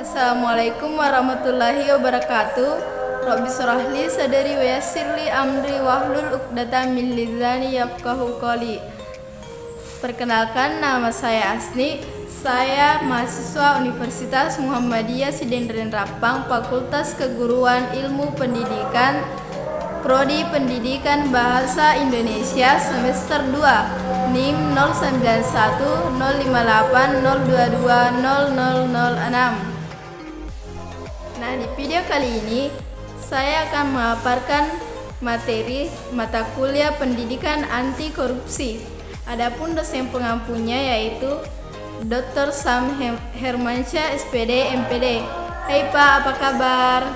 Assalamualaikum warahmatullahi wabarakatuh. Rabbi shrah li sadri wa yassir li amri wahlul 'uqdatam min lisani yafqahu qawli. Perkenalkan, nama saya Asni. Saya mahasiswa Universitas Muhammadiyah Sidendren Rapang, Fakultas Keguruan Ilmu Pendidikan, Prodi Pendidikan Bahasa Indonesia semester 2, NIM 091 058 022 0006. Nah, di video kali ini saya akan memaparkan materi mata kuliah pendidikan anti korupsi. Adapun dosen pengampunya yaitu Dr. Sam Hermansyah, SPD, MPD. Hai Pak, apa kabar?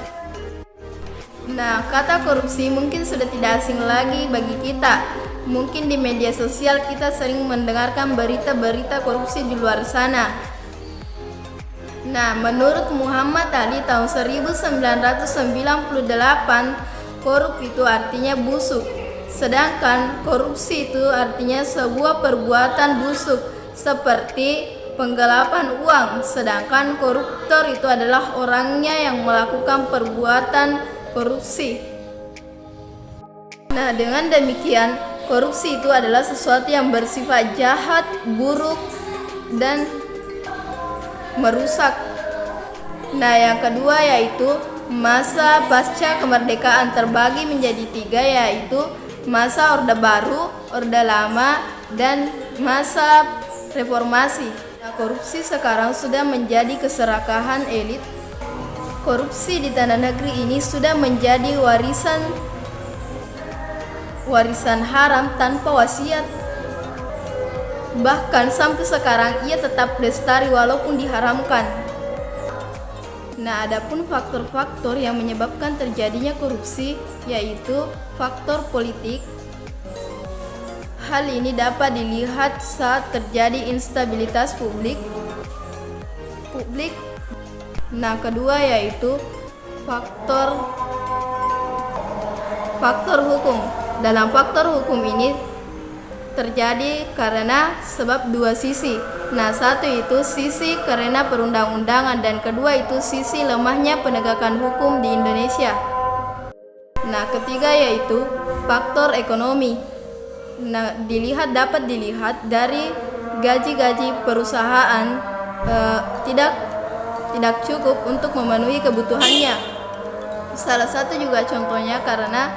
Nah, kata korupsi mungkin sudah tidak asing lagi bagi kita. Mungkin di media sosial kita sering mendengarkan berita-berita korupsi di luar sana. Nah, menurut Muhammad Ali tahun 1998, korup itu artinya busuk. Sedangkan korupsi itu artinya sebuah perbuatan busuk seperti penggelapan uang. Sedangkan koruptor itu adalah orangnya yang melakukan perbuatan korupsi. Nah, dengan demikian, korupsi itu adalah sesuatu yang bersifat jahat, buruk, dan merusak. Nah, yang kedua yaitu masa pasca kemerdekaan terbagi menjadi 3, yaitu masa Orde Baru, Orde Lama, dan masa reformasi. Nah, korupsi sekarang sudah menjadi keserakahan elit. Korupsi di tanah negeri ini sudah menjadi warisan haram tanpa wasiat. Bahkan sampai sekarang ia tetap lestari walaupun diharamkan. Nah, adapun faktor-faktor yang menyebabkan terjadinya korupsi yaitu faktor politik. Hal ini dapat dilihat saat terjadi instabilitas publik. Nah, kedua yaitu faktor hukum. Dalam faktor hukum ini terjadi karena sebab dua sisi. Nah, satu itu sisi karena perundang-undangan dan kedua itu sisi lemahnya penegakan hukum di Indonesia. Nah, ketiga yaitu faktor ekonomi. Nah, dapat dilihat dari gaji-gaji perusahaan tidak cukup untuk memenuhi kebutuhannya. Salah satu juga contohnya karena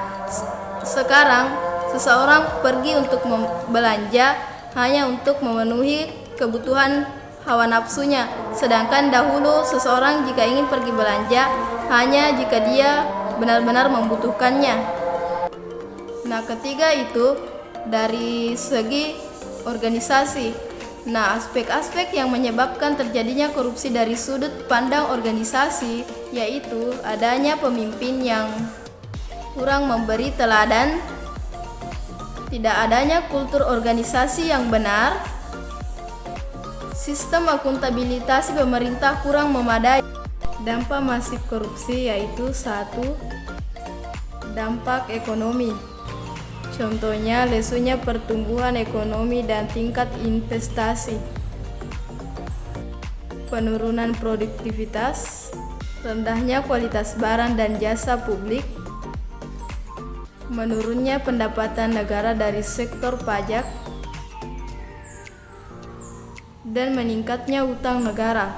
sekarang seseorang pergi untuk belanja hanya untuk memenuhi kebutuhan hawa nafsunya. Sedangkan dahulu seseorang jika ingin pergi belanja hanya jika dia benar-benar membutuhkannya. Nah, ketiga itu dari segi organisasi. Nah, aspek-aspek yang menyebabkan terjadinya korupsi dari sudut pandang organisasi yaitu adanya pemimpin yang kurang memberi teladan, tidak adanya kultur organisasi yang benar, sistem akuntabilitas pemerintah kurang memadai. Dampak masif korupsi yaitu 1. Dampak ekonomi. Contohnya lesunya pertumbuhan ekonomi dan tingkat investasi, penurunan produktivitas, rendahnya kualitas barang dan jasa publik, menurunnya pendapatan negara dari sektor pajak, dan meningkatnya utang negara.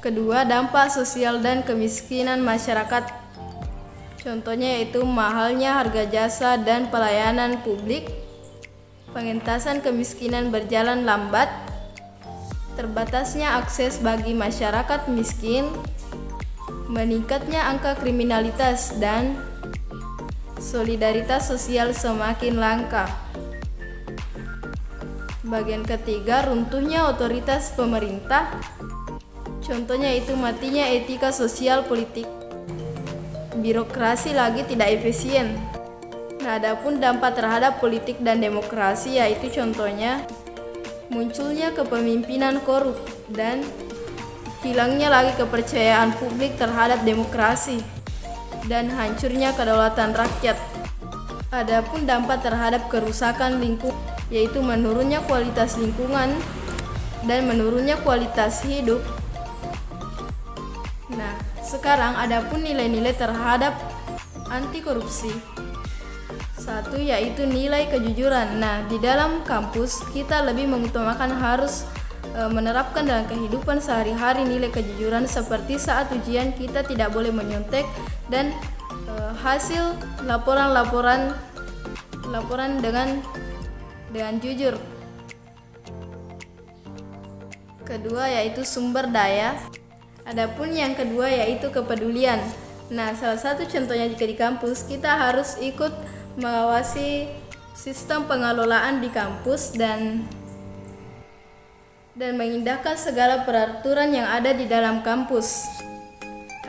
Kedua, dampak sosial dan kemiskinan masyarakat. Contohnya yaitu mahalnya harga jasa dan pelayanan publik, pengentasan kemiskinan berjalan lambat, terbatasnya akses bagi masyarakat miskin, meningkatnya angka kriminalitas, dan solidaritas sosial semakin langka. Bagian ketiga, runtuhnya otoritas pemerintah. Contohnya itu matinya etika sosial politik. Birokrasi lagi tidak efisien. Nah, adapun dampak terhadap politik dan demokrasi yaitu contohnya munculnya kepemimpinan korup dan hilangnya lagi kepercayaan publik terhadap demokrasi dan hancurnya kedaulatan rakyat. Adapun dampak terhadap kerusakan lingkungan yaitu menurunnya kualitas lingkungan dan menurunnya kualitas hidup. Sekarang adapun nilai-nilai terhadap anti korupsi. Satu yaitu nilai kejujuran. Nah, di dalam kampus kita lebih mengutamakan harus menerapkan dalam kehidupan sehari-hari nilai kejujuran, seperti saat ujian kita tidak boleh menyontek dan hasil laporan dengan jujur. Kedua yaitu sumber daya. Adapun yang kedua yaitu kepedulian. Nah, salah satu contohnya jika di kampus kita harus ikut mengawasi sistem pengelolaan di kampus dan mengindahkan segala peraturan yang ada di dalam kampus.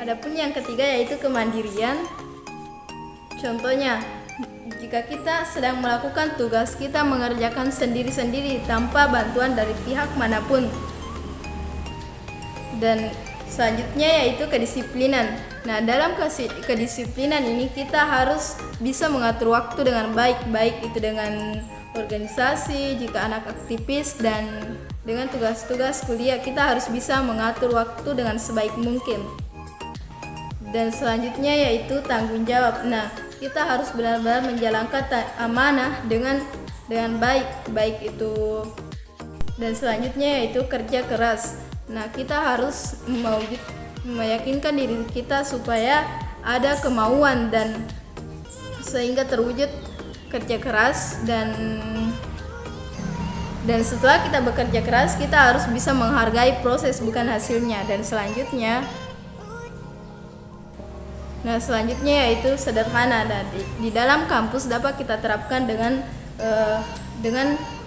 Adapun yang ketiga yaitu kemandirian. Contohnya, jika kita sedang melakukan tugas, kita mengerjakan sendiri-sendiri tanpa bantuan dari pihak manapun. Dan selanjutnya yaitu kedisiplinan. Nah, dalam kedisiplinan ini kita harus bisa mengatur waktu dengan baik itu dengan organisasi, jika anak aktivis, dan dengan tugas-tugas kuliah kita harus bisa mengatur waktu dengan sebaik mungkin. Dan selanjutnya yaitu tanggung jawab. Nah, kita harus benar-benar menjalankan amanah dengan baik itu. Dan selanjutnya yaitu kerja keras. Nah, kita harus meyakinkan diri kita supaya ada kemauan dan sehingga terwujud kerja keras, dan setelah kita bekerja keras kita harus bisa menghargai proses bukan hasilnya. Dan selanjutnya yaitu sederhana. Dan di dalam kampus dapat kita terapkan dengan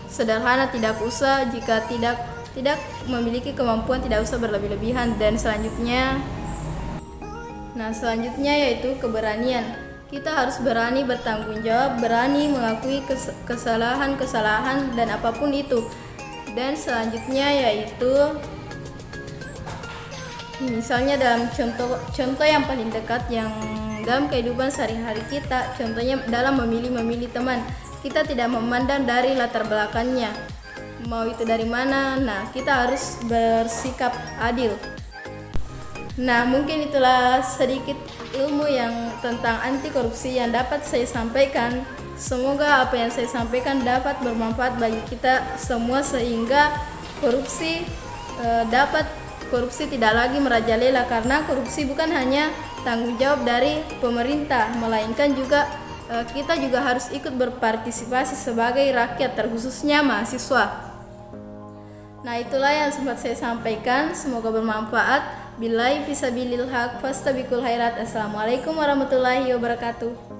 sederhana, tidak usah jika tidak memiliki kemampuan tidak usah berlebih-lebihan. Dan selanjutnya yaitu keberanian. Kita harus berani bertanggung jawab, berani mengakui kesalahan dan apapun itu. Dan selanjutnya yaitu misalnya dalam contoh yang paling dekat yang dalam kehidupan sehari-hari kita, contohnya dalam memilih teman. Kita tidak memandang dari latar belakangnya, mau itu dari mana. Nah, kita harus bersikap adil. Nah, mungkin itulah sedikit ilmu yang tentang anti korupsi yang dapat saya sampaikan. Semoga apa yang saya sampaikan dapat bermanfaat bagi kita semua sehingga korupsi tidak lagi merajalela, karena korupsi bukan hanya tanggung jawab dari pemerintah, melainkan juga kita juga harus ikut berpartisipasi sebagai rakyat, terkhususnya mahasiswa. Nah, itulah yang sempat saya sampaikan, semoga bermanfaat. Billahi fisabilil haq fastabiqul khairat. Assalamualaikum warahmatullahi wabarakatuh.